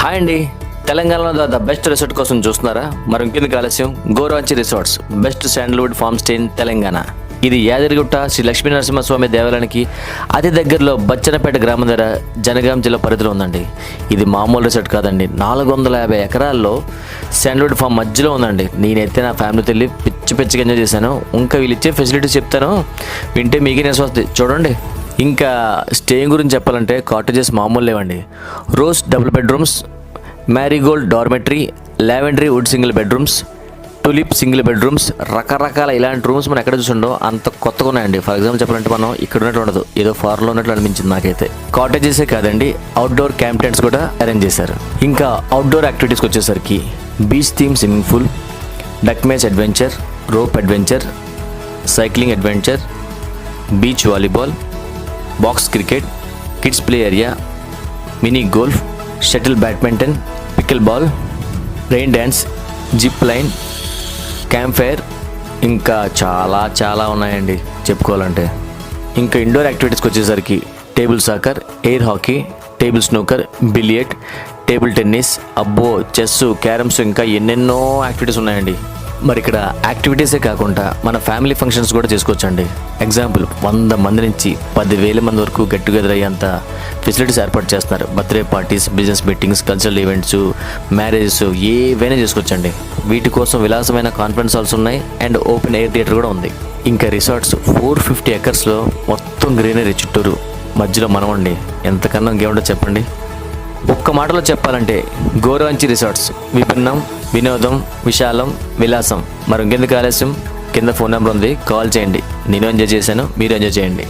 Hi అండి. తెలంగాణలో the best resort కోసం చూస్తున్నారా? మరి ఇంకెందుకు ఆలస్యం, Goranchi resorts best sandalwood farm stay in Telangana. ఇది యాదగిరిగుట్ట శ్రీ లక్ష్మీ నరసింహస్వామి దేవాలయానికి అతి దగ్గరలో బచ్చనపేట గ్రామం దగ్గర జనగాం జిల్లా పరిధిలో ఉందండి. ఇది మామూలు రిసార్ట్ కాదండి, 450 ఎకరాల్లో శాండల్వుడ్ ఫామ్ మధ్యలో ఉందండి. నేనైతే నా ఫ్యామిలీతో వెళ్ళి పిచ్చిగా ఎంజాయ్ చేశాను. ఇంకా వీళ్ళు ఇచ్చే ఫెసిలిటీస్ చెప్తాను, వింటే మీకే వస్తుంది చూడండి. ఇంకా స్టేయింగ్ గురించి చెప్పాలంటే కాటేజెస్ మామూలు లేవండి. Rose double bedrooms, marigold dormitory, lavender wood single bedrooms, tulip single bedrooms, రకరకాల ఇలాంటి రూమ్స్ మనం ఎక్కడ చూసిండో అంత కొత్తగా ఉన్నాయండి. ఫర్ ఎగ్జాంపుల్ చెప్పాలంటే మనం ఇక్కడ ఉన్నట్లు ఉండదు, ఏదో ఫారెన్లో ఉన్నట్లు అనిపించింది నాకైతే. కాటేజెసే కాదండి, అవుట్డోర్ క్యాంప్ టెంట్స్ కూడా అరేంజ్ చేశారు. ఇంకా అవుట్డోర్ యాక్టివిటీస్కి వచ్చేసరికి beach theme swimming pool, duck match adventure, rope adventure, cycling adventure, beach volleyball, box cricket, kids play area, mini golf, shuttle badminton, pickle ball, rain dance, zip line, camp fire, ఇంకా చాలా ఉన్నాయండి చెప్పుకోవాలంటే. ఇంకా indoor యాక్టివిటీస్కి వచ్చేసరికి table soccer, air hockey, table snooker, billiard, table tennis, అబ్బో chess, carroms, ఇంకా ఎన్నెన్నో యాక్టివిటీస్ ఉన్నాయండి. మరి ఇక్కడ యాక్టివిటీసే కాకుండా మన ఫ్యామిలీ ఫంక్షన్స్ కూడా చేసుకోవచ్చండి. ఎగ్జాంపుల్ 100 మంది నుంచి 10,000 మంది వరకు గెట్ టుగెదర్ అయ్యేంత ఫెసిలిటీస్ ఏర్పాటు చేస్తున్నారు. Birthday parties, business meetings, cultural events, marriages ఏవైనా చేసుకోవచ్చండి. వీటి కోసం విలాసమైన కాన్ఫరెన్స్ హాల్స్ ఉన్నాయి అండ్ ఓపెన్ ఎయిర్ థియేటర్ కూడా ఉంది. ఇంకా రిసార్ట్స్ 450 ఎకర్స్లో మొత్తం గ్రీనరీ చుట్టూరు, మధ్యలో మనమండి. ఎంతకన్నా ఇంకేముంటో చెప్పండి. ఒక్క మాటలో చెప్పాలంటే గోరాంచి రిసార్ట్స్ విభిన్నం, వినోదం, విశాలం, విలాసం. మరి ఇంకెందుకు ఆలస్యం, కింద ఫోన్ నెంబర్ ఉంది, కాల్ చేయండి. నేను ఎంజాయ్ చేశాను, మీరు ఎంజాయ్ చేయండి.